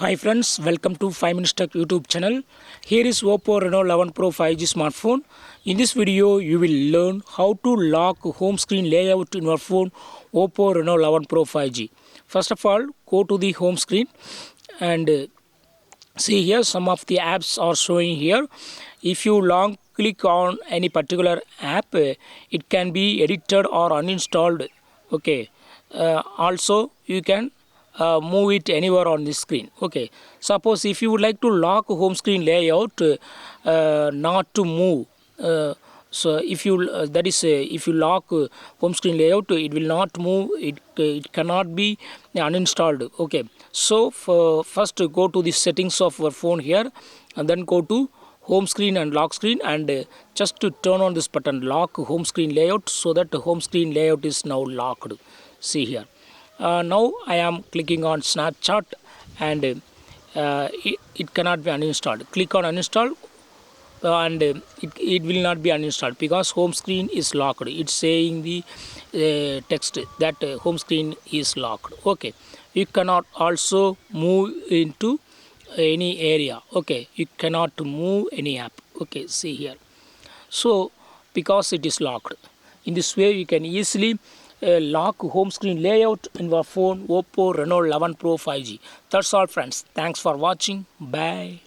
Hi friends, welcome to 5 Minutes Tech YouTube channel. Here is Oppo Reno 11 Pro 5G smartphone. In this video, you will learn how to lock home screen layout in your phone Oppo Reno 11 Pro 5G. First of all, go to the home screen and see here some of the apps are showing here. If you long click on any particular app, it can be edited or uninstalled. Okay. Also, you can move it anywhere on the screen. Okay, suppose if you would like to lock home screen layout, not to move, so if you if you lock home screen layout, it will not move, it cannot be uninstalled. Okay, so first go to the settings of your phone here and then go to home screen and lock screen, and just to turn on this button, lock home screen layout, so that the home screen layout is now locked. See here. Now I am clicking on Snapchat, and it cannot be uninstalled. Click on uninstall, and it will not be uninstalled because home screen is locked. It's saying the text that home screen is locked. Okay, you cannot also move into any area. Okay, you cannot move any app. Okay, see here. So because it is locked, in this way you can easily lock home screen layout in your phone Oppo Reno 11 Pro 5G. That's all friends. Thanks for watching. Bye.